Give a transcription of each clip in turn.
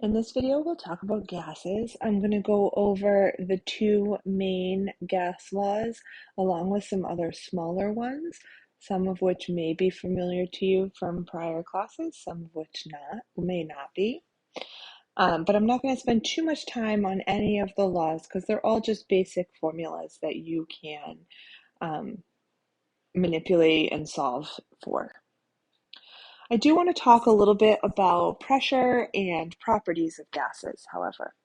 In this video, we'll talk about gases. I'm going to go over the two main gas laws along with some other smaller ones, some of which may be familiar to you from prior classes, some of which may not be. But I'm not going to spend too much time on any of the laws because they're all just basic formulas that you can manipulate and solve for. I do want to talk a little bit about pressure and properties of gases, however.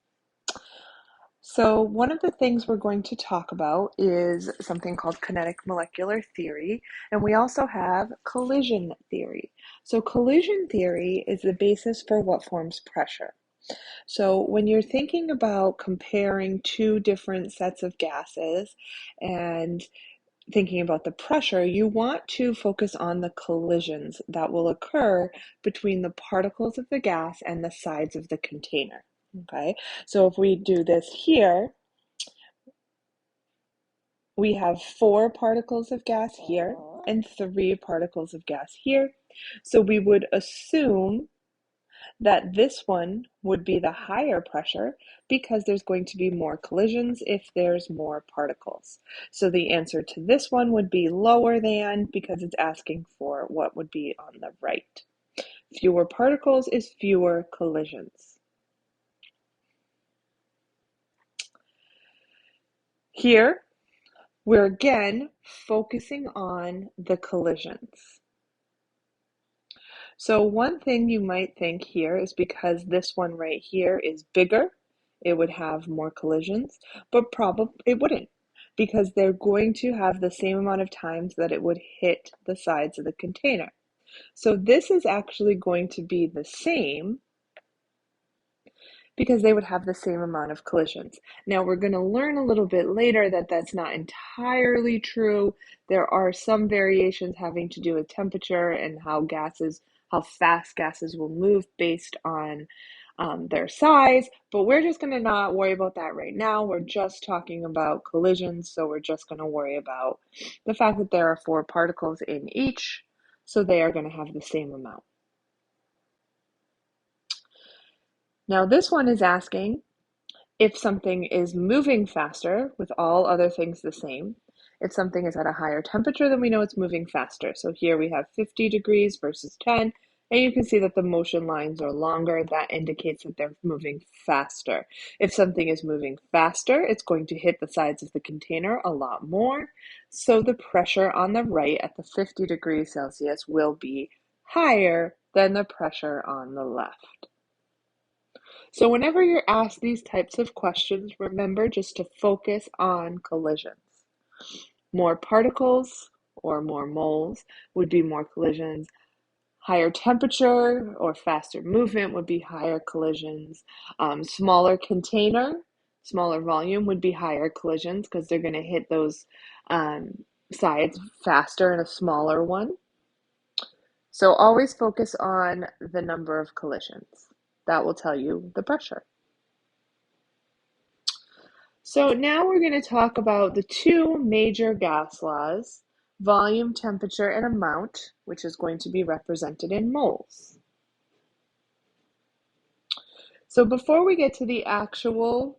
So one of the things we're going to talk about is something called kinetic molecular theory, and we also have collision theory. So collision theory is the basis for what forms pressure. So when you're thinking about comparing two different sets of gases and thinking about the pressure, you want to focus on the collisions that will occur between the particles of the gas and the sides of the container. Okay, so if we do this here, we have 4 particles of gas here and 3 particles of gas here. So we would assume that this one would be the higher pressure because there's going to be more collisions if there's more particles. So the answer to this one would be lower than because it's asking for what would be on the right. Fewer particles is fewer collisions. Here, we're again focusing on the collisions. So one thing you might think here is because this one right here is bigger, it would have more collisions, but probably it wouldn't because they're going to have the same amount of times that it would hit the sides of the container. So this is actually going to be the same because they would have the same amount of collisions. Now we're going to learn a little bit later that that's not entirely true. There are some variations having to do with temperature and how fast gases will move based on their size, but we're just going to not worry about that right now. We're just talking about collisions, so we're just going to worry about the fact that there are 4 particles in each, so they are going to have the same amount. Now this one is asking if something is moving faster with all other things the same. If something is at a higher temperature, then we know it's moving faster. So here we have 50 degrees versus 10, and you can see that the motion lines are longer. That indicates that they're moving faster. If something is moving faster, it's going to hit the sides of the container a lot more. So the pressure on the right at the 50 degrees Celsius will be higher than the pressure on the left. So whenever you're asked these types of questions, remember just to focus on collisions. More particles or more moles would be more collisions. Higher temperature or faster movement would be higher collisions. Smaller container, smaller volume would be higher collisions because they're going to hit those sides faster in a smaller one. So always focus on the number of collisions. That will tell you the pressure. So now we're going to talk about the two major gas laws, volume, temperature, and amount, which is going to be represented in moles. So before we get to the actual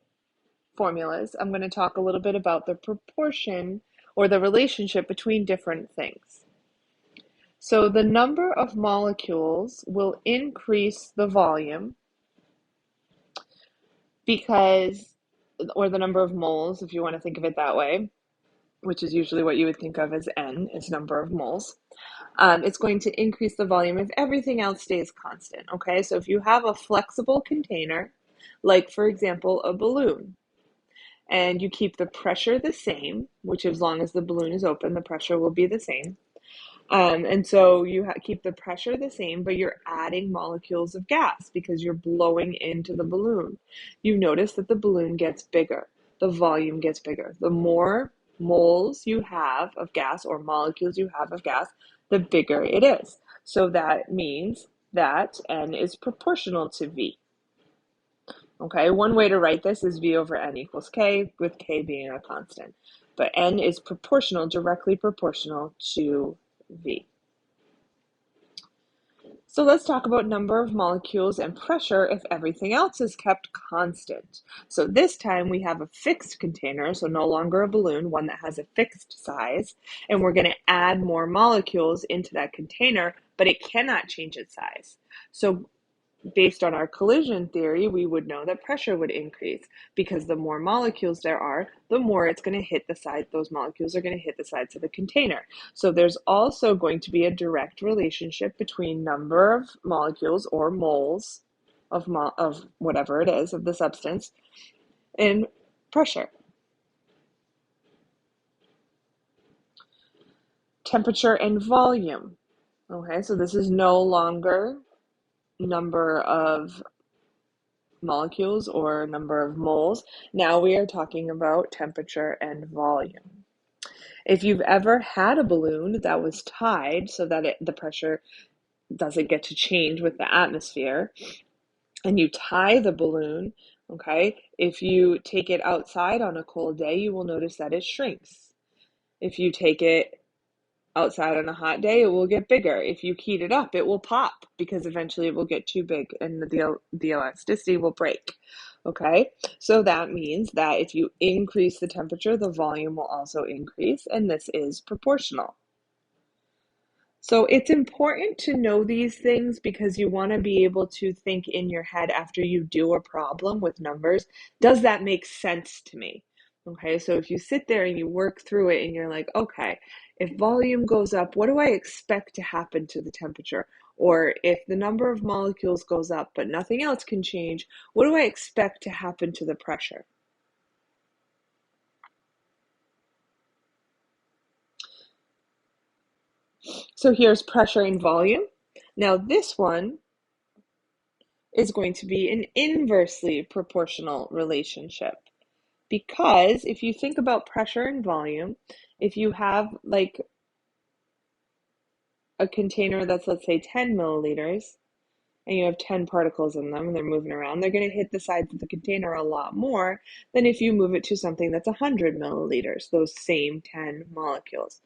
formulas, I'm going to talk a little bit about the proportion or the relationship between different things. So the number of molecules will increase the volume or the number of moles, if you want to think of it that way, which is usually what you would think of as N, is number of moles. It's going to increase the volume if everything else stays constant, okay? So if you have a flexible container, like for example, a balloon, and you keep the pressure the same, which as long as the balloon is open, the pressure will be the same. And so you keep the pressure the same, but you're adding molecules of gas because you're blowing into the balloon. You notice that the balloon gets bigger, the volume gets bigger. The more moles you have of gas or molecules you have of gas, the bigger it is. So that means that N is proportional to V. Okay, one way to write this is V over N equals K, with K being a constant. But N is proportional, directly proportional to V. So let's talk about number of molecules and pressure if everything else is kept constant. So this time we have a fixed container, so no longer a balloon, one that has a fixed size, and we're going to add more molecules into that container, but it cannot change its size. So based on our collision theory, we would know that pressure would increase because the more molecules there are, the more it's going to hit the side, those molecules are going to hit the sides of the container. So there's also going to be a direct relationship between number of molecules or moles of whatever it is, of the substance, and pressure. Temperature and volume. Okay, so this is no longer number of molecules or number of moles. Now we are talking about temperature and volume. If you've ever had a balloon that was tied so that the pressure doesn't get to change with the atmosphere, and you tie the balloon, okay, if you take it outside on a cold day, you will notice that it shrinks. If you take it outside on a hot day, it will get bigger. If you heat it up, it will pop because eventually it will get too big and the elasticity will break. Okay, so that means that if you increase the temperature, the volume will also increase, and this is proportional. So it's important to know these things because you want to be able to think in your head after you do a problem with numbers, does that make sense to me? Okay, so if you sit there and you work through it and you're like, okay, if volume goes up, what do I expect to happen to the temperature? Or if the number of molecules goes up but nothing else can change, what do I expect to happen to the pressure? So here's pressure and volume. Now this one is going to be an inversely proportional relationship. Because if you think about pressure and volume, if you have like a container that's, let's say, 10 milliliters, and you have 10 particles in them and they're moving around, they're going to hit the sides of the container a lot more than if you move it to something that's 100 milliliters, those same 10 molecules.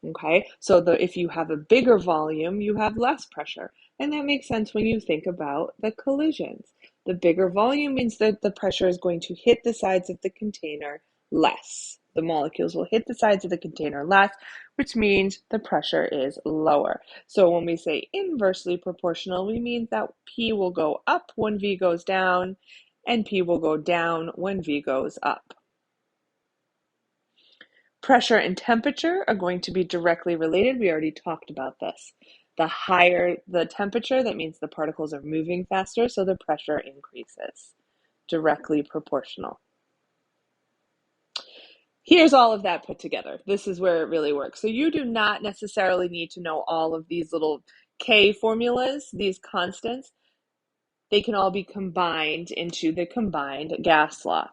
Okay, so if you have a bigger volume, you have less pressure. And that makes sense when you think about the collisions. The bigger volume means that the pressure is going to hit the sides of the container less. The molecules will hit the sides of the container less, which means the pressure is lower. So when we say inversely proportional, we mean that P will go up when V goes down, and P will go down when V goes up. Pressure and temperature are going to be directly related. We already talked about this. The higher the temperature, that means the particles are moving faster, so the pressure increases. Directly proportional. Here's all of that put together. This is where it really works. So you do not necessarily need to know all of these little K formulas, these constants. They can all be combined into the combined gas law.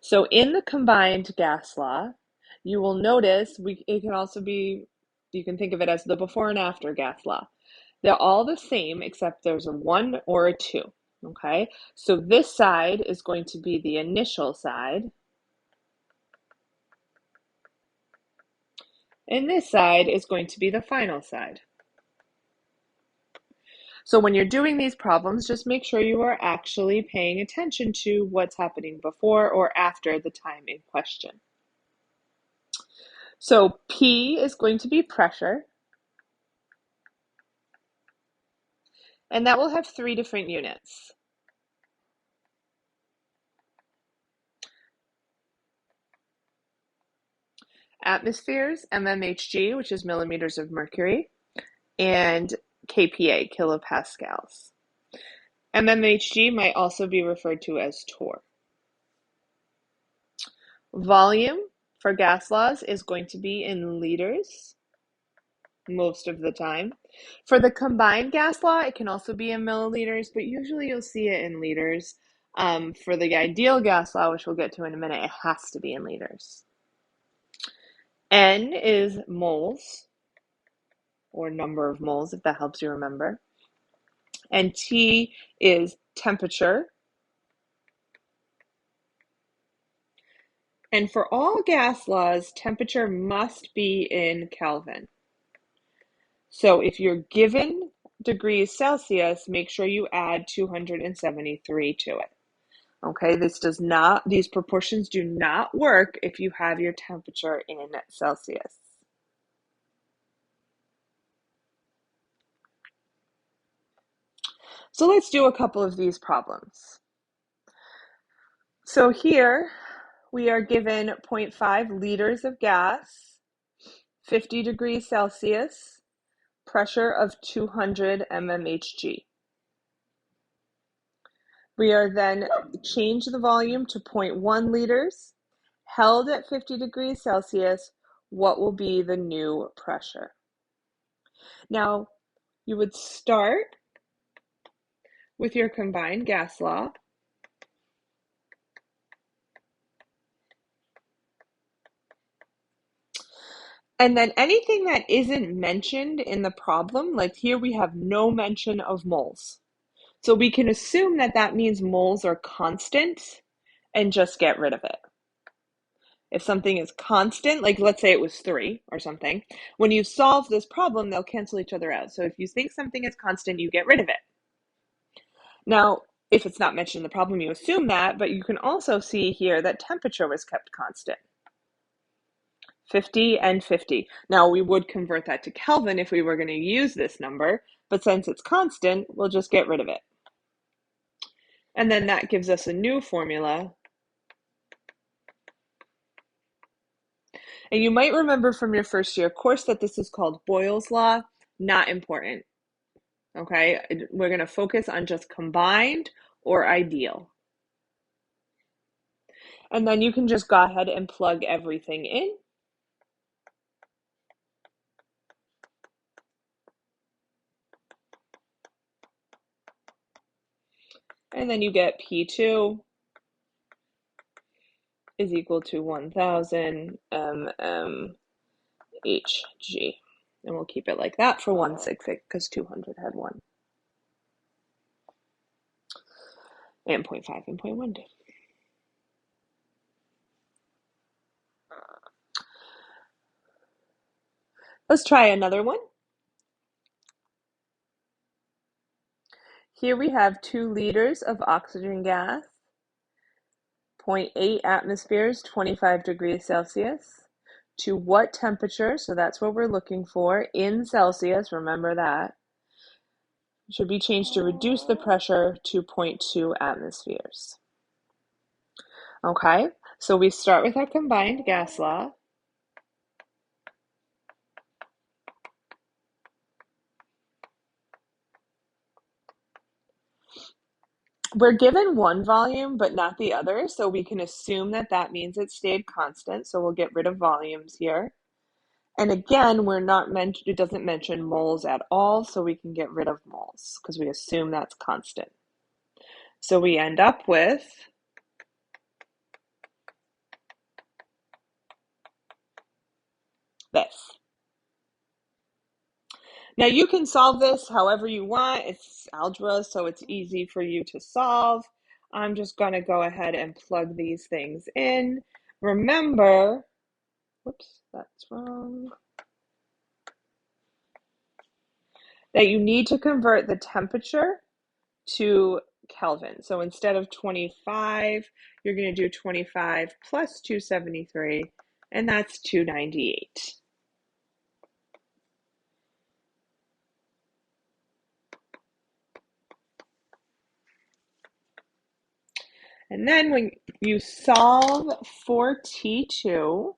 So in the combined gas law, you will notice it can also be, you can think of it as the before and after gas law. They're all the same except there's a 1 or a 2, okay? So this side is going to be the initial side, and this side is going to be the final side. So when you're doing these problems, just make sure you are actually paying attention to what's happening before or after the time in question. So P is going to be pressure, and that will have 3 different units. Atmospheres, mmHg, which is millimeters of mercury, and kPa, kilopascals. mmHg might also be referred to as torr. Volume for gas laws is going to be in liters most of the time. For the combined gas law, it can also be in milliliters, but usually you'll see it in liters. For the ideal gas law, which we'll get to in a minute, it has to be in liters. N is moles, or number of moles, if that helps you remember. And T is temperature. And for all gas laws, temperature must be in Kelvin. So if you're given degrees Celsius, make sure you add 273 to it. Okay, these proportions do not work if you have your temperature in Celsius. So let's do a couple of these problems. So here we are given 0.5 liters of gas, 50 degrees Celsius, pressure of 200 mmHg. We are then change the volume to 0.1 liters, held at 50 degrees Celsius. What will be the new pressure? Now, you would start with your combined gas law. And then anything that isn't mentioned in the problem, like here we have no mention of moles. So we can assume that that means moles are constant and just get rid of it. If something is constant, like let's say it was 3 or something, when you solve this problem, they'll cancel each other out. So if you think something is constant, you get rid of it. Now, if it's not mentioned in the problem, you assume that, but you can also see here that temperature was kept constant. 50 and 50. Now, we would convert that to Kelvin if we were going to use this number, but since it's constant, we'll just get rid of it. And then that gives us a new formula. And you might remember from your first year course that this is called Boyle's Law. Not important. Okay, we're going to focus on just combined or ideal. And then you can just go ahead and plug everything in. And then you get P2 is equal to 1000 mmHg. And we'll keep it like that for 1 sig fig because 200 had 1. And 0.5 and 0.1 did. Let's try another one. Here we have 2 liters of oxygen gas, 0.8 atmospheres, 25 degrees Celsius. To what temperature, so that's what we're looking for, in Celsius, remember that, should be changed to reduce the pressure to 0.2 atmospheres. Okay, so we start with our combined gas law. We're given one volume, but not the other, so we can assume that that means it stayed constant, so we'll get rid of volumes here. And again, it doesn't mention moles at all, so we can get rid of moles because we assume that's constant. So we end up with this. Now you can solve this however you want. It's algebra, so it's easy for you to solve. I'm just going to go ahead and plug these things in. Remember, whoops, that's wrong, that you need to convert the temperature to Kelvin. So instead of 25, you're going to do 25 plus 273, and that's 298. And then when you solve for T2,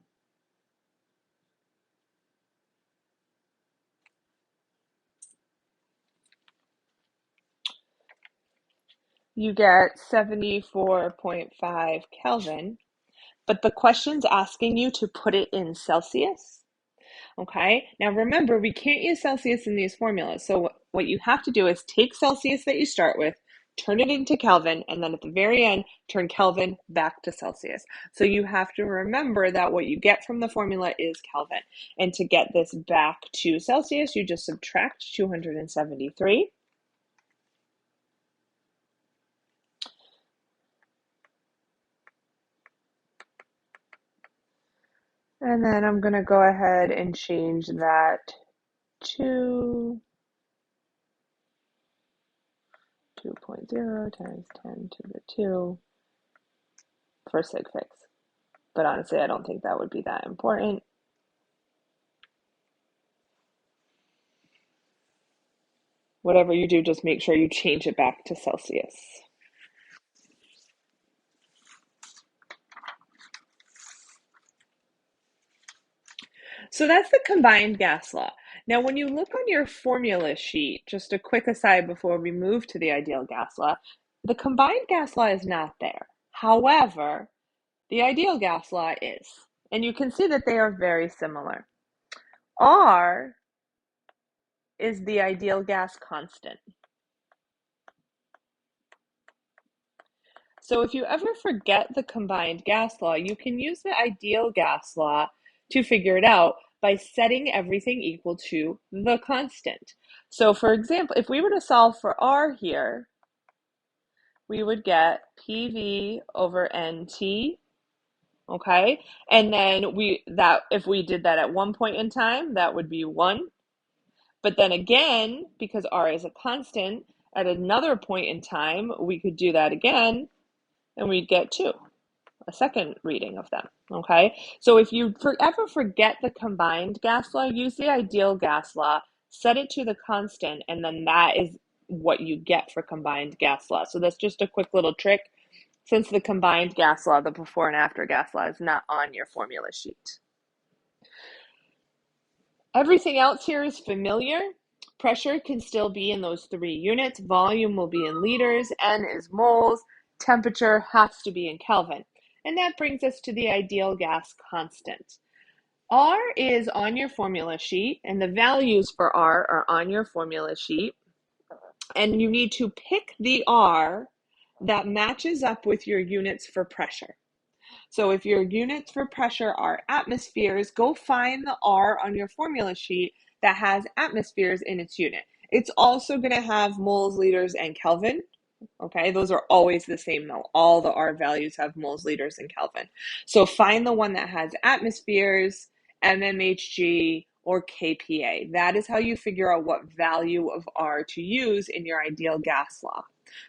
you get 74.5 Kelvin, but the question's asking you to put it in Celsius. Okay, now remember, we can't use Celsius in these formulas. So what you have to do is take Celsius that you start with, turn it into Kelvin, and then at the very end, turn Kelvin back to Celsius. So you have to remember that what you get from the formula is Kelvin. And to get this back to Celsius, you just subtract 273. And then I'm going to go ahead and change that to 2.0 times 10 to the 2 for sig fix. But honestly, I don't think that would be that important. Whatever you do, just make sure you change it back to Celsius. So that's the combined gas law. Now, when you look on your formula sheet, just a quick aside before we move to the ideal gas law, the combined gas law is not there. However, the ideal gas law is. And you can see that they are very similar. R is the ideal gas constant. So if you ever forget the combined gas law, you can use the ideal gas law to figure it out by setting everything equal to the constant. So for example, if we were to solve for R here, we would get PV over NT, okay? And then if we did that at one point in time, that would be 1. But then again, because R is a constant, at another point in time, we could do that again, and we'd get 2. A second reading of them, okay? So if you ever forget the combined gas law, use the ideal gas law, set it to the constant, and then that is what you get for combined gas law. So that's just a quick little trick. Since the combined gas law, the before and after gas law, is not on your formula sheet. Everything else here is familiar. Pressure can still be in those 3 units. Volume will be in liters. N is moles. Temperature has to be in Kelvin. And that brings us to the ideal gas constant. R is on your formula sheet, and the values for R are on your formula sheet. And you need to pick the R that matches up with your units for pressure. So if your units for pressure are atmospheres, go find the R on your formula sheet that has atmospheres in its unit. It's also going to have moles, liters, and Kelvin. Okay, those are always the same though. All the R values have moles, liters, and Kelvin. So find the one that has atmospheres, mmHg, or kPa. That is how you figure out what value of R to use in your ideal gas law.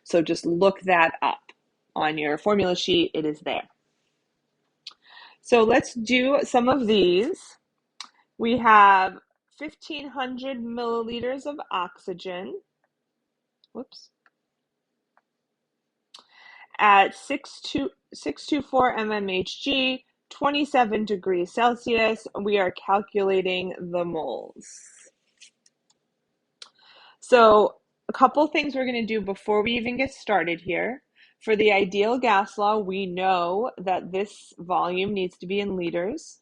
So just look that up on your formula sheet. It is there. So let's do some of these. We have 1,500 milliliters of oxygen. Whoops. At 624 mmHg, 27 degrees Celsius, we are calculating the moles. So a couple things we're going to do before we even get started here. For the ideal gas law, we know that this volume needs to be in liters.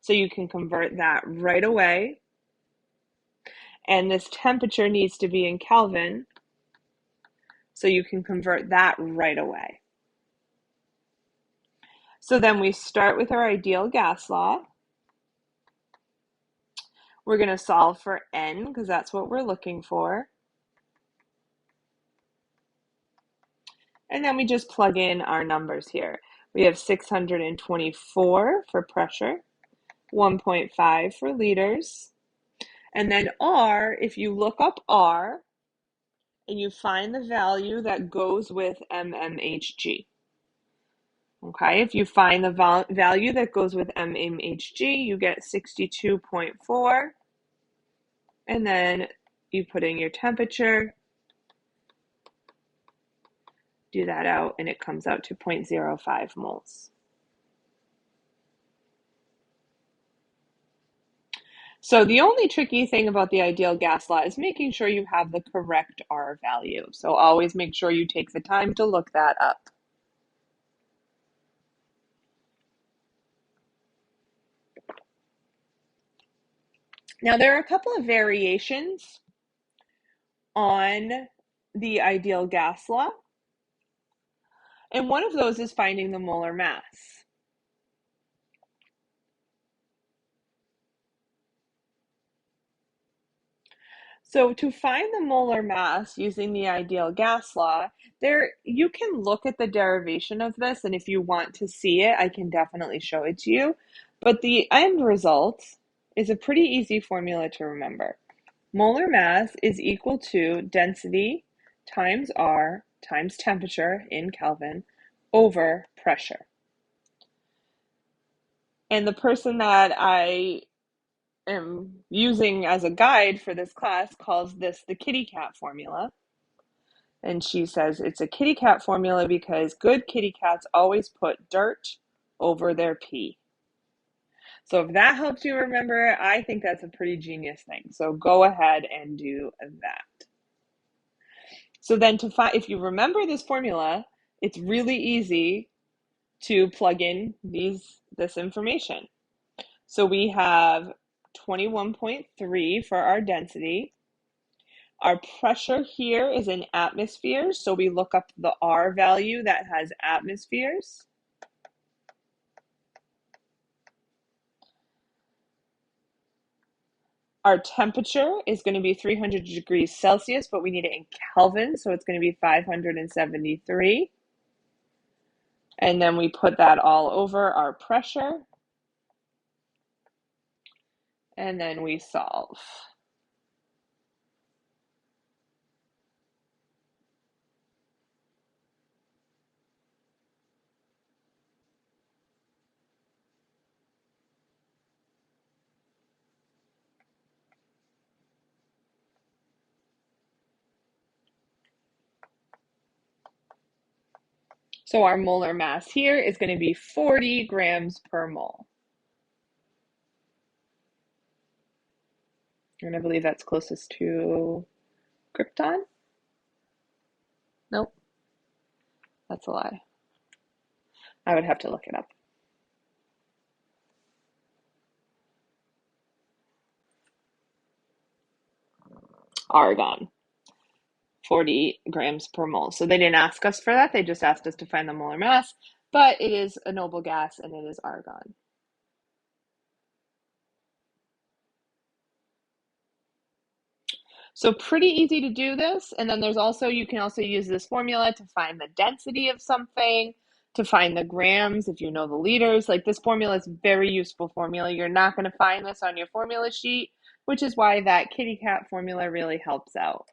So you can convert that right away. And this temperature needs to be in Kelvin. So you can convert that right away. So then we start with our ideal gas law. We're going to solve for N because that's what we're looking for. And then we just plug in our numbers here. We have 624 for pressure, 1.5 for liters. And then R, if you look up R and you find the value that goes with mmHg. Okay, if you find the value that goes with mmHg, you get 62.4. And then you put in your temperature, do that out, and it comes out to 0.05 moles. So the only tricky thing about the ideal gas law is making sure you have the correct R value. So always make sure you take the time to look that up. Now there are a couple of variations on the ideal gas law. And one of those is finding the molar mass. So to find the molar mass using the ideal gas law, you can look at the derivation of this, and if you want to see it, I can definitely show it to you. But the end result is a pretty easy formula to remember. Molar mass is equal to density times R times temperature in Kelvin over pressure. And the person that I am using as a guide for this class calls this the kitty cat formula. And she says it's a kitty cat formula because good kitty cats always put dirt over their pee. So if that helps you remember, I think that's a pretty genius thing. So go ahead and do that. So then if you remember this formula, it's really easy to plug in this information. So we have 21.3 for our density. Our pressure here is in atmospheres, so we look up the R value that has atmospheres. Our temperature is going to be 300 degrees Celsius, but we need it in Kelvin, so it's going to be 573. And then we put that all over our pressure, and then we solve. So our molar mass here is going to be 40 grams per mole. And I believe that's closest to krypton. Nope, that's a lie. I would have to look it up. Argon, 40 grams per mole. So they didn't ask us for that. They just asked us to find the molar mass, but it is a noble gas and it is argon. So pretty easy to do this. And then you can also use this formula to find the density of something, to find the grams if you know the liters. Like this formula is very useful formula. You're not going to find this on your formula sheet, which is why that kitty cat formula really helps out.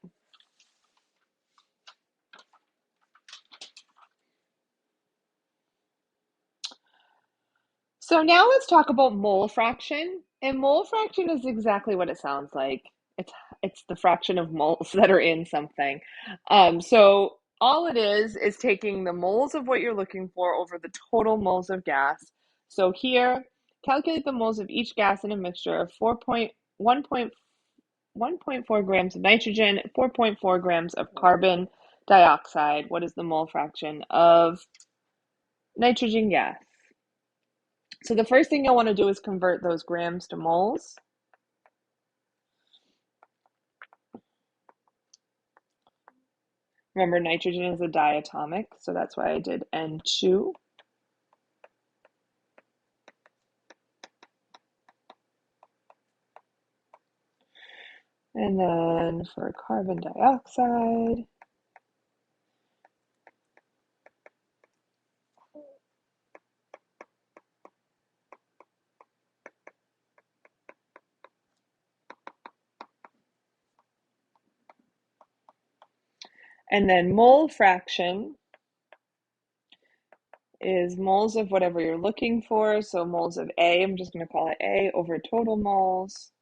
So now let's talk about mole fraction. And mole fraction is exactly what it sounds like. It's the fraction of moles that are in something. So all it is taking the moles of what you're looking for over the total moles of gas. So here, calculate the moles of each gas in a mixture of 1.4 grams of nitrogen, 4.4 grams of carbon dioxide. What is the mole fraction of nitrogen gas? So the first thing you'll want to do is convert those grams to moles. Remember, nitrogen is a diatomic, so that's why I did N2. And then for carbon dioxide, and then mole fraction is moles of whatever you're looking for. So moles of A, I'm just going to call it A, over total moles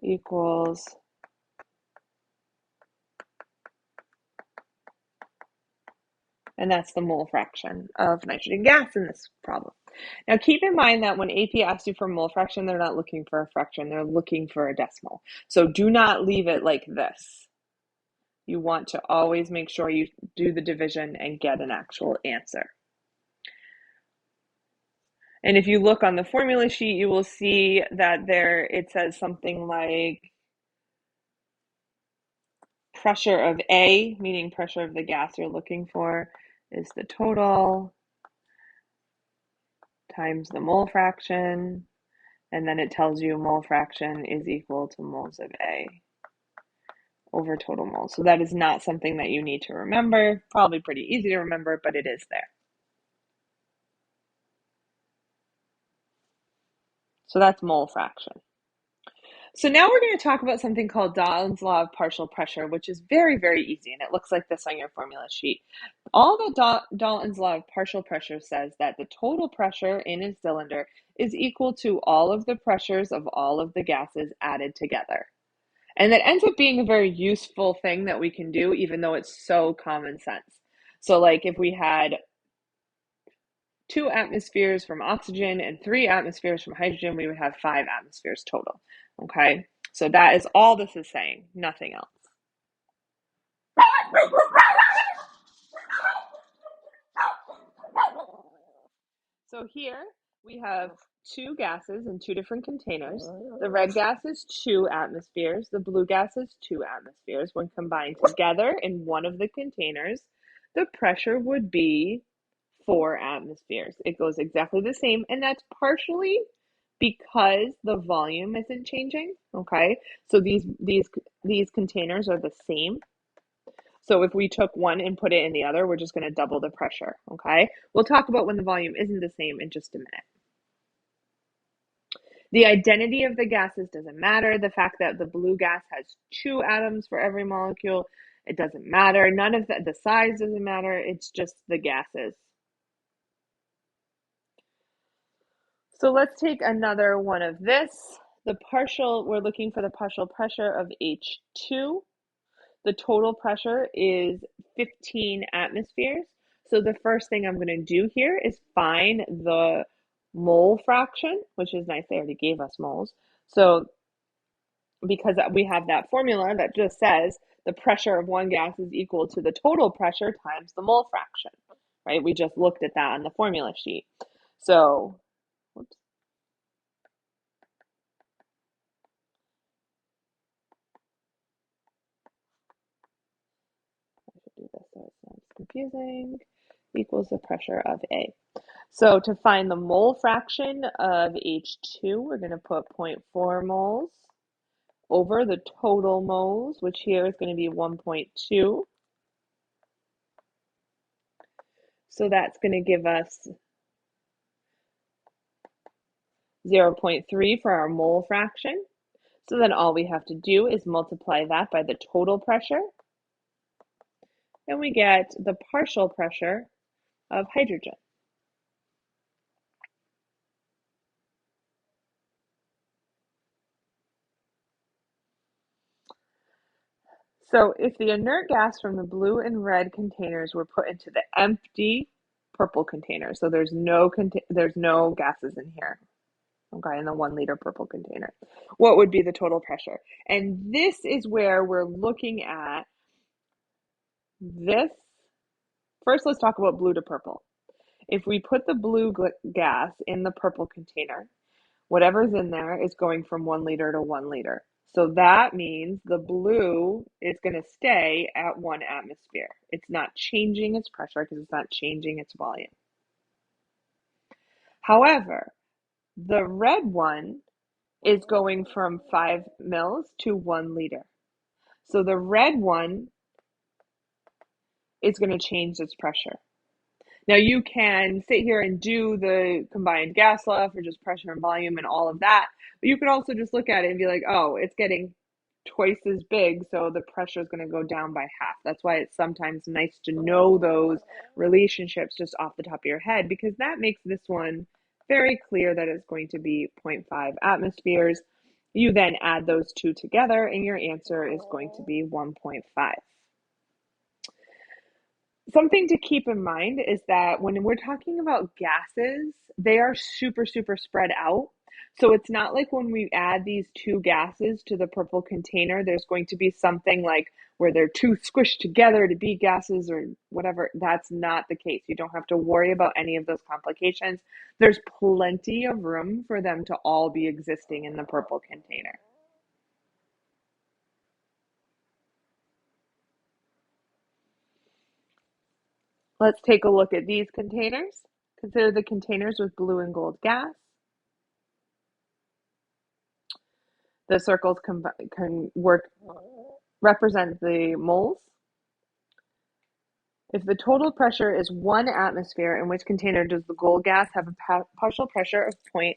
equals and that's the mole fraction of nitrogen gas in this problem. Now keep in mind that when AP asks you for mole fraction, they're not looking for a fraction, they're looking for a decimal. So do not leave it like this. You want to always make sure you do the division and get an actual answer. And if you look on the formula sheet, you will see that there it says something like pressure of A, meaning pressure of the gas you're looking for, is the total times the mole fraction, and then it tells you mole fraction is equal to moles of A over total moles. So that is not something that you need to remember. Probably pretty easy to remember, but it is there. So that's mole fraction. So now we're going to talk about something called Dalton's law of partial pressure, which is very, very easy, and it looks like this on your formula sheet. All that Dalton's law of partial pressure says that the total pressure in a cylinder is equal to all of the pressures of all of the gases added together. And that ends up being a very useful thing that we can do, even though it's so common sense. So like if we had 2 atmospheres from oxygen and 3 atmospheres from hydrogen, we would have 5 atmospheres total. Okay, so that is all this is saying, nothing else. So here we have 2 gases in 2 different containers. The red gas is 2 atmospheres. The blue gas is 2 atmospheres. When combined together in one of the containers, the pressure would be 4 atmospheres. It goes exactly the same, and that's partially because the volume isn't changing, okay? So these containers are the same. So if we took one and put it in the other, we're just going to double the pressure, okay? We'll talk about when the volume isn't the same in just a minute. The identity of the gases doesn't matter. The fact that the blue gas has 2 atoms for every molecule, it doesn't matter. None of the size doesn't matter. It's just the gases. So let's take another one of this. We're looking for the partial pressure of H2. The total pressure is 15 atmospheres. So the first thing I'm going to do here is find the mole fraction, which is nice. They already gave us moles. So because we have that formula that just says the pressure of one gas is equal to the total pressure times the mole fraction, right? We just looked at that on the formula sheet. So, whoops. Do this so it's not confusing, equals the pressure of A. So to find the mole fraction of H2, we're going to put 0.4 moles over the total moles, which here is going to be 1.2. So that's going to give us 0.3 for our mole fraction. So then all we have to do is multiply that by the total pressure, and we get the partial pressure of hydrogen. So if the inert gas from the blue and red containers were put into the empty purple container, so there's no gases in here, okay, in the 1 liter purple container, what would be the total pressure? And this is where we're looking at this. First, let's talk about blue to purple. If we put the blue gas in the purple container, whatever's in there is going from 1 liter to 1 liter. So that means the blue is going to stay at 1 atmosphere. It's not changing its pressure because it's not changing its volume. However, the red one is going from 5 mils to 1 liter. So the red one is going to change its pressure. Now you can sit here and do the combined gas law for just pressure and volume and all of that, but you could also just look at it and be like, oh, it's getting twice as big, so the pressure is going to go down by half. That's why it's sometimes nice to know those relationships just off the top of your head, because that makes this one very clear that it's going to be 0.5 atmospheres. You then add those two together and your answer is going to be 1.5. Something to keep in mind is that when we're talking about gases, they are super, super spread out. So it's not like when we add these 2 gases to the purple container, there's going to be something like where they're too squished together to be gases or whatever. That's not the case. You don't have to worry about any of those complications. There's plenty of room for them to all be existing in the purple container. Let's take a look at these containers. Consider the containers with blue and gold gas. The circles can represent the moles. If the total pressure is 1 atmosphere, in which container does the gold gas have a partial pressure of 0.6?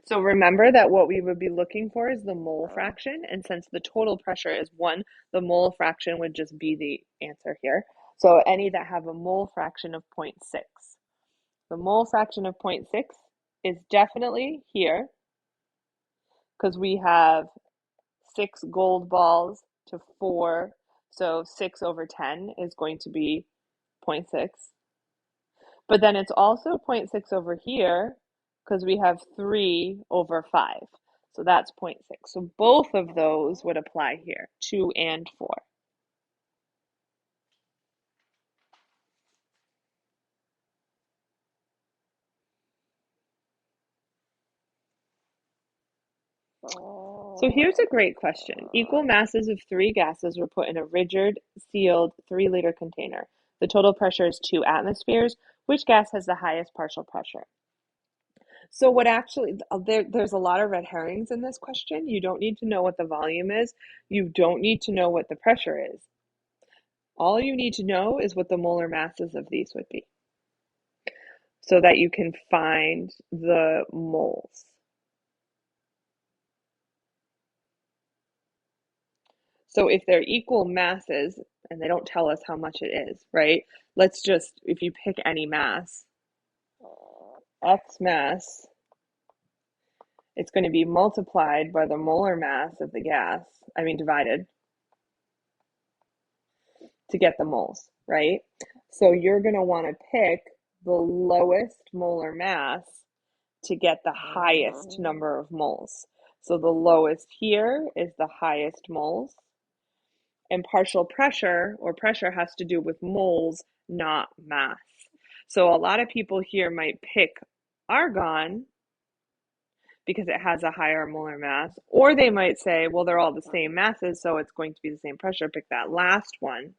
So remember that what we would be looking for is the mole fraction, and since the total pressure is 1, the mole fraction would just be the answer here. So any that have a mole fraction of 0.6. The mole fraction of 0.6 is definitely here because we have 6 gold balls to 4, so 6 over 10 is going to be 0.6. But then it's also 0.6 over here because we have 3 over 5. So that's 0.6. So both of those would apply here, 2 and 4. So here's a great question. Equal masses of 3 gases were put in a rigid, sealed 3-liter container. The total pressure is 2 atmospheres. Which gas has the highest partial pressure? So what actually, there's a lot of red herrings in this question. You don't need to know what the volume is. You don't need to know what the pressure is. All you need to know is what the molar masses of these would be so that you can find the moles. So if they're equal masses, and they don't tell us how much it is, right? Let's just, if you pick any mass, X mass, it's going to be multiplied by the molar mass of the gas, divided to get the moles, right? So you're going to want to pick the lowest molar mass to get the highest number of moles. So the lowest here is the highest moles. And partial pressure or pressure has to do with moles, not mass. So a lot of people here might pick argon because it has a higher molar mass, or they might say, well, they're all the same masses, so it's going to be the same pressure. Pick that last one.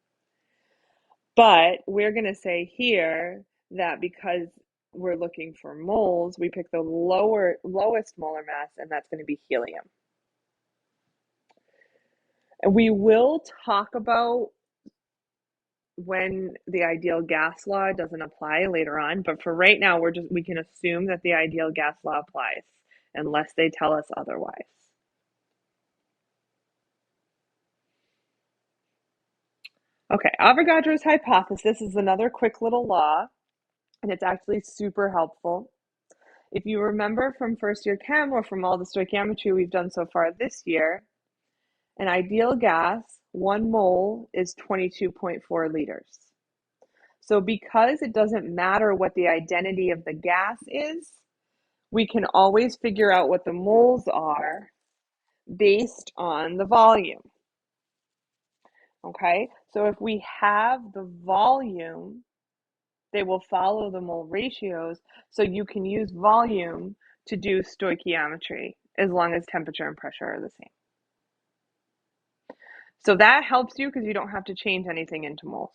But we're going to say here that because we're looking for moles, we pick the lowest molar mass, and that's going to be helium. And we will talk about when the ideal gas law doesn't apply later on, but for right now, we can assume that the ideal gas law applies unless they tell us otherwise. Okay, Avogadro's hypothesis is another quick little law, and it's actually super helpful. If you remember from first year chem or from all the stoichiometry we've done so far this year, an ideal gas, 1 mole is 22.4 liters. So because it doesn't matter what the identity of the gas is, we can always figure out what the moles are based on the volume. Okay, so if we have the volume, they will follow the mole ratios, so you can use volume to do stoichiometry as long as temperature and pressure are the same. So that helps you because you don't have to change anything into moles.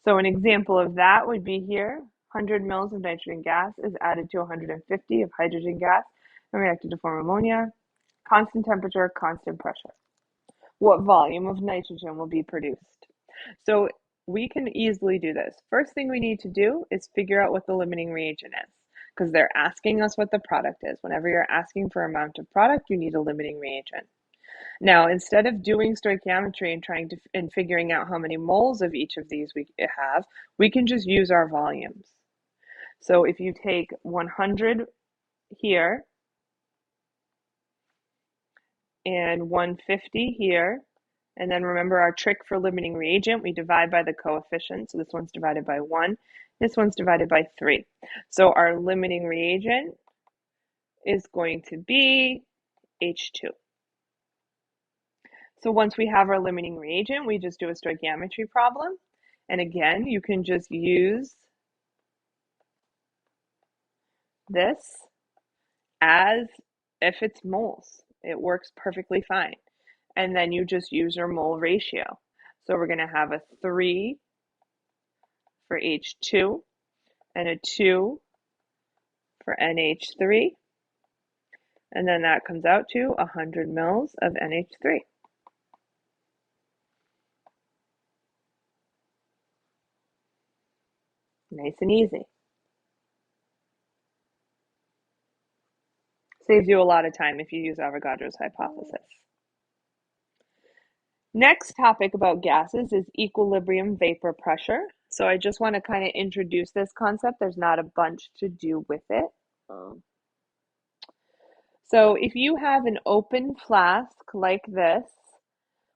So an example of that would be here, 100 mils of nitrogen gas is added to 150 of hydrogen gas and reacted to form ammonia. Constant temperature, constant pressure. What volume of nitrogen will be produced? So we can easily do this. First thing we need to do is figure out what the limiting reagent is because they're asking us what the product is. Whenever you're asking for amount of product, you need a limiting reagent. Now, instead of doing stoichiometry and figuring out how many moles of each of these we have, we can just use our volumes. So if you take 100 here and 150 here, and then remember our trick for limiting reagent, we divide by the coefficient. So this one's divided by 1, this one's divided by 3. So our limiting reagent is going to be H2. So once we have our limiting reagent, we just do a stoichiometry problem. And again, you can just use this as if it's moles. It works perfectly fine. And then you just use your mole ratio. So we're going to have a 3 for H2 and a 2 for NH3. And then that comes out to 100 mils of NH3. Nice and easy. Saves you a lot of time if you use Avogadro's hypothesis. Next topic about gases is equilibrium vapor pressure. So I just want to kind of introduce this concept. There's not a bunch to do with it. So if you have an open flask like this,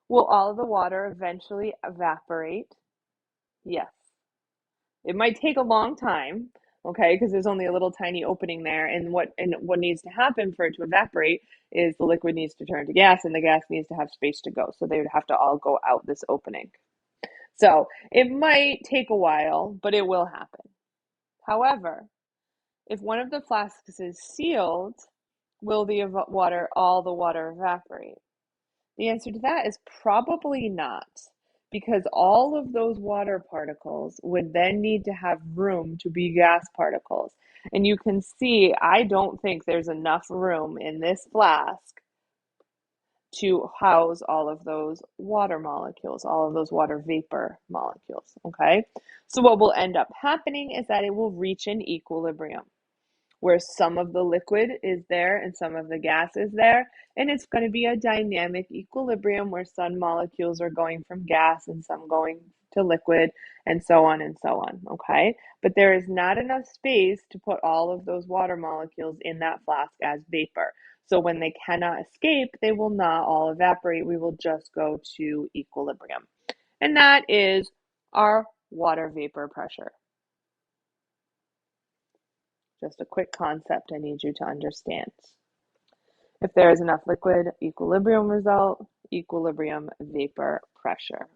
will all the water eventually evaporate? Yes. It might take a long time, okay, because there's only a little tiny opening there, and what needs to happen for it to evaporate is the liquid needs to turn to gas, and the gas needs to have space to go. So they would have to all go out this opening. So it might take a while, but it will happen. However, if one of the flasks is sealed, will all the water evaporate? The answer to that is probably not, because all of those water particles would then need to have room to be gas particles. And you can see, I don't think there's enough room in this flask to house all of those water molecules, all of those water vapor molecules, okay? So what will end up happening is that it will reach an equilibrium where some of the liquid is there and some of the gas is there. And it's going to be a dynamic equilibrium where some molecules are going from gas and some going to liquid and so on and so on. Okay. But there is not enough space to put all of those water molecules in that flask as vapor. So when they cannot escape, they will not all evaporate. We will just go to equilibrium. And that is our water vapor pressure. Just a quick concept I need you to understand. If there is enough liquid, equilibrium result, equilibrium vapor pressure.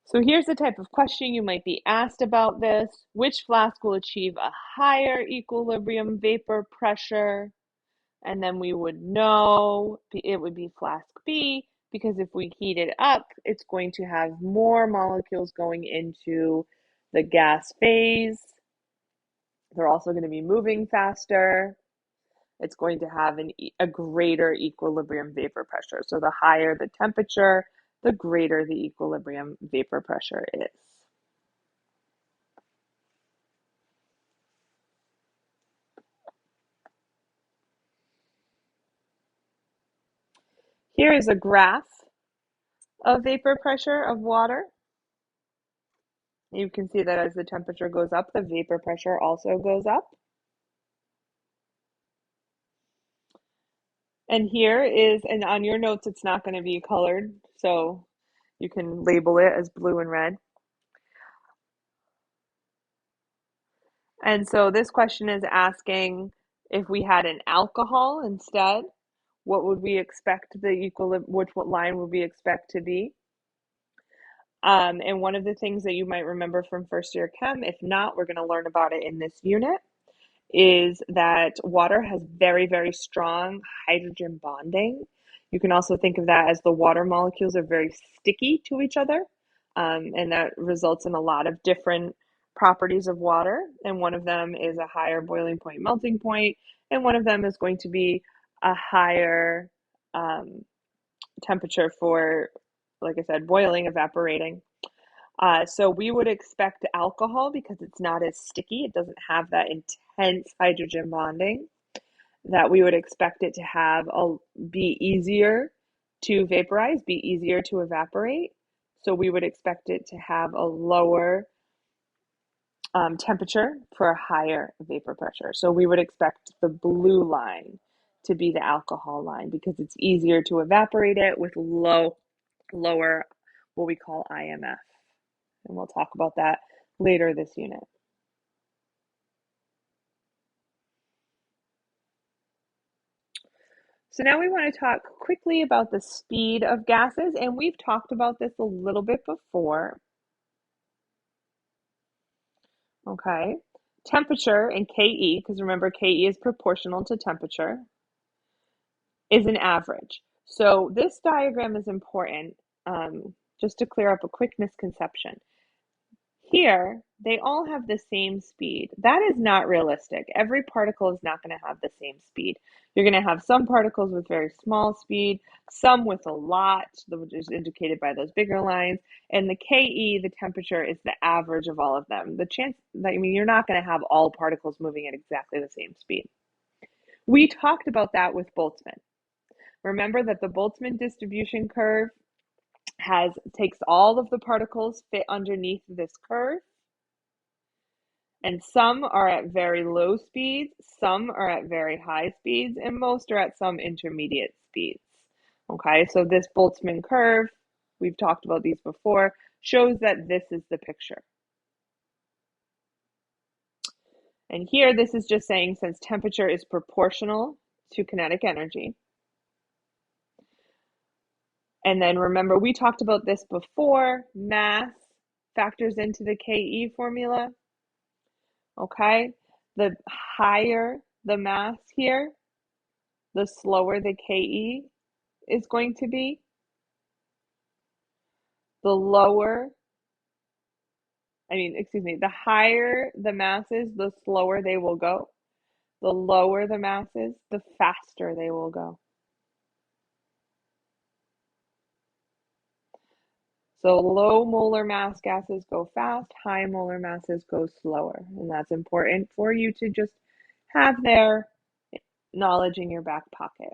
So here's the type of question you might be asked about this. Which flask will achieve a higher equilibrium vapor pressure? And then we would know it would be flask B, because if we heat it up, it's going to have more molecules going into the gas phase. They're also going to be moving faster. It's going to have a greater equilibrium vapor pressure. So the higher the temperature, the greater the equilibrium vapor pressure is. Here is a graph of vapor pressure of water. You can see that as the temperature goes up, the vapor pressure also goes up. And here is, and on your notes, it's not going to be colored, so you can label it as blue and red. And so this question is asking, if we had an alcohol instead, what would we expect the equilibrium, which line would we expect to be? And one of the things that you might remember from first year chem, if not, we're going to learn about it in this unit, is that water has very, very strong hydrogen bonding. You can also think of that as the water molecules are very sticky to each other, and that results in a lot of different properties of water. And one of them is a higher boiling point, melting point, and one of them is going to be a higher temperature for, like I said, boiling, evaporating. So we would expect alcohol, because it's not as sticky, it doesn't have that intense hydrogen bonding, that we would expect it to have be easier to vaporize, be easier to evaporate. So we would expect it to have a lower temperature for a higher vapor pressure. So we would expect the blue line to be the alcohol line, because it's easier to evaporate it with lower, what we call IMF. And we'll talk about that later this unit. So now we want to talk quickly about the speed of gases, and we've talked about this a little bit before. Okay, temperature in KE, because remember KE is proportional to temperature, is an average. So this diagram is important, just to clear up a quick misconception. Here, they all have the same speed. That is not realistic. Every particle is not going to have the same speed. You're going to have some particles with very small speed, some with a lot, which is indicated by those bigger lines. And the Ke, the temperature, is the average of all of them. The chance, I mean, you're not going to have all particles moving at exactly the same speed. We talked about that with Boltzmann. Remember that the Boltzmann distribution curve takes all of the particles fit underneath this curve, and some are at very low speeds, some are at very high speeds, and most are at some intermediate speeds. Okay, so this Boltzmann curve, we've talked about these before, shows that this is the picture. And here, this is just saying since temperature is proportional to kinetic energy. And then remember, we talked about this before, mass factors into the Ke formula. Okay, the higher the mass here, the slower the Ke is going to be. The higher the mass is, the slower they will go. The lower the mass is, the faster they will go. So low molar mass gases go fast, high molar masses go slower. And that's important for you to just have their knowledge in your back pocket.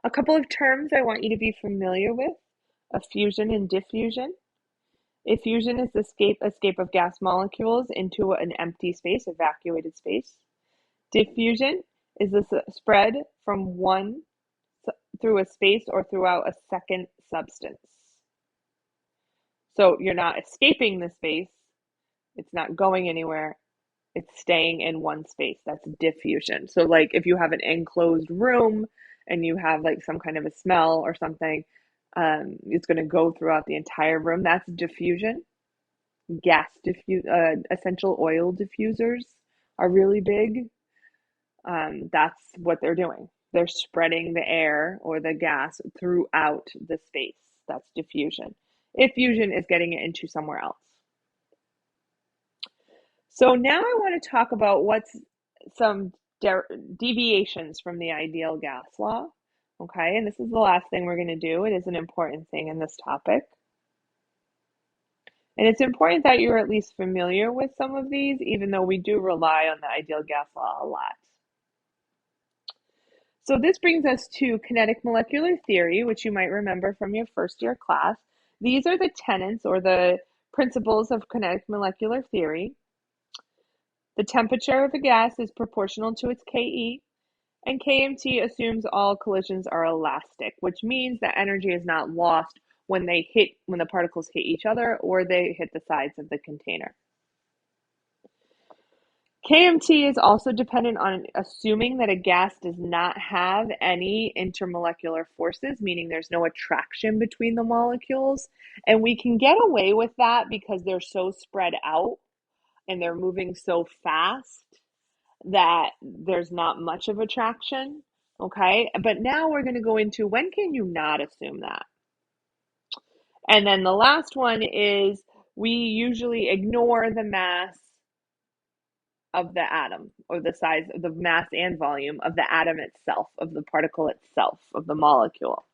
A couple of terms I want you to be familiar with: effusion and diffusion. Effusion is the escape of gas molecules into an empty space, evacuated space. Diffusion is the spread from one through a space or throughout a second substance. So you're not escaping the space, it's not going anywhere, it's staying in one space. That's diffusion. So like if you have an enclosed room and you have like some kind of a smell or something, it's going to go throughout the entire room. That's diffusion. Essential oil diffusers are really big. That's what they're doing. They're spreading the air or the gas throughout the space. That's diffusion. Effusion is getting it into somewhere else. So now I want to talk about what's some deviations from the ideal gas law. Okay, and this is the last thing we're going to do. It is an important thing in this topic. And it's important that you're at least familiar with some of these, even though we do rely on the ideal gas law a lot. So this brings us to kinetic molecular theory, which you might remember from your first year class. These are the tenets or the principles of kinetic molecular theory. The temperature of a gas is proportional to its Ke, and KMT assumes all collisions are elastic, which means that energy is not lost when the particles hit each other or they hit the sides of the container. KMT is also dependent on assuming that a gas does not have any intermolecular forces, meaning there's no attraction between the molecules. And we can get away with that because they're so spread out and they're moving so fast that there's not much of attraction. Okay, but now we're going to go into when can you not assume that? And then the last one is we usually ignore the mass of the atom, or the size of the mass and volume of the atom itself, of the particle itself, of the molecule.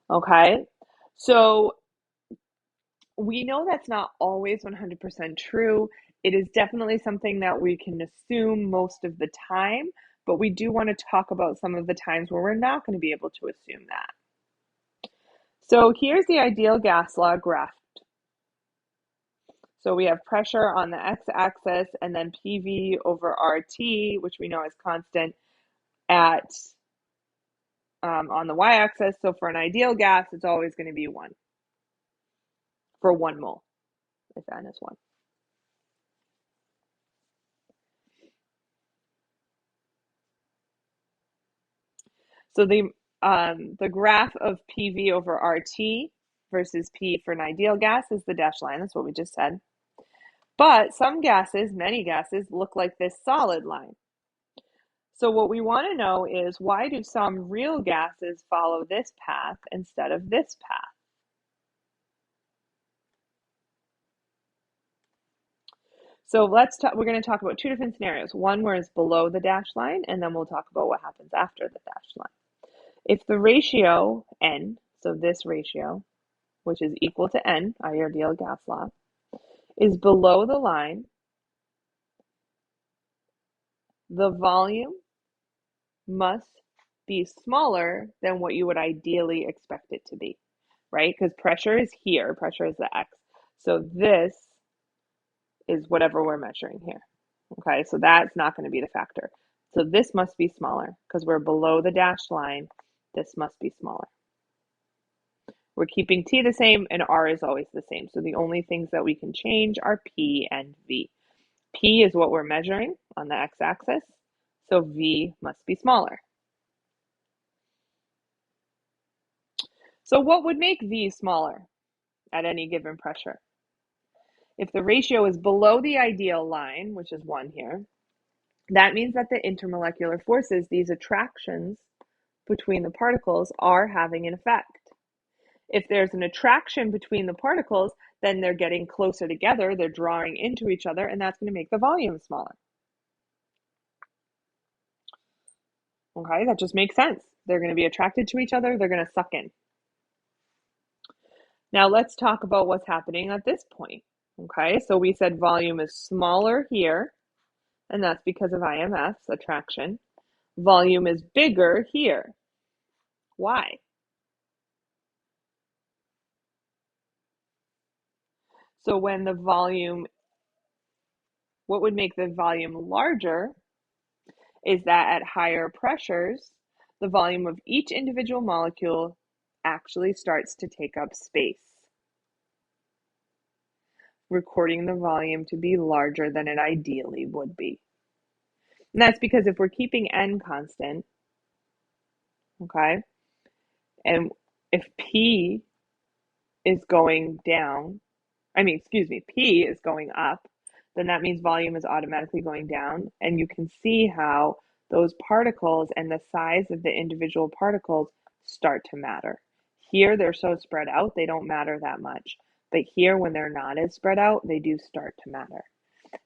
Okay, so we know that's not always 100% true. It is definitely something that we can assume most of the time, but we do want to talk about some of the times where we're not going to be able to assume that. So here's the ideal gas law graph. So we have pressure on the x-axis and then PV over RT, which we know is constant, at on the y-axis. So for an ideal gas, it's always going to be 1 for 1 mole, if n is 1. So the graph of PV over RT versus P for an ideal gas is the dashed line. That's what we just said. But some gases, many gases, look like this solid line. So what we want to know is, why do some real gases follow this path instead of this path? So we're going to talk about two different scenarios. One where it's below the dashed line, and then we'll talk about what happens after the dashed line. If the ratio n, so this ratio, which is equal to n, our ideal gas law, is below the line, the volume must be smaller than what you would ideally expect it to be, right? Because pressure is here, pressure is the x. So this is whatever we're measuring here. Okay, so that's not going to be the factor. So this must be smaller because we're below the dashed line. This must be smaller. We're keeping t the same and r is always the same. So the only things that we can change are p and v. P is what we're measuring on the x-axis, so v must be smaller. So what would make v smaller at any given pressure? If the ratio is below the ideal line, which is 1 here, that means that the intermolecular forces, these attractions between the particles, are having an effect. If there's an attraction between the particles, then they're getting closer together, they're drawing into each other, and that's going to make the volume smaller. Okay, that just makes sense. They're going to be attracted to each other, they're going to suck in. Now let's talk about what's happening at this point. Okay, so we said volume is smaller here, and that's because of IMF's attraction. Volume is bigger here. Why? So when the volume, what would make the volume larger is that at higher pressures, the volume of each individual molecule actually starts to take up space, recording the volume to be larger than it ideally would be. And that's because if we're keeping n constant, okay, and if P is going down, P is going up, then that means volume is automatically going down. And you can see how those particles and the size of the individual particles start to matter. Here, they're so spread out, they don't matter that much. But here, when they're not as spread out, they do start to matter.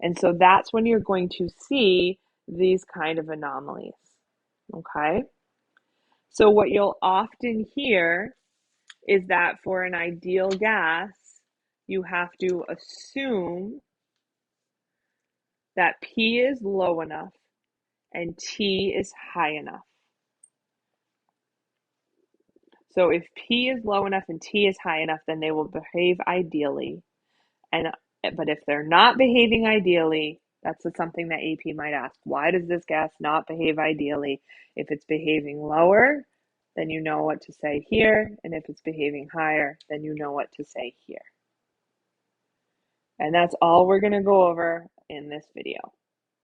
And so that's when you're going to see these kind of anomalies, okay? So what you'll often hear is that for an ideal gas, you have to assume that P is low enough and T is high enough. So if P is low enough and T is high enough, then they will behave ideally. But if they're not behaving ideally, that's something that AP might ask. Why does this gas not behave ideally? If it's behaving lower, then you know what to say here. And if it's behaving higher, then you know what to say here. And that's all we're going to go over in this video.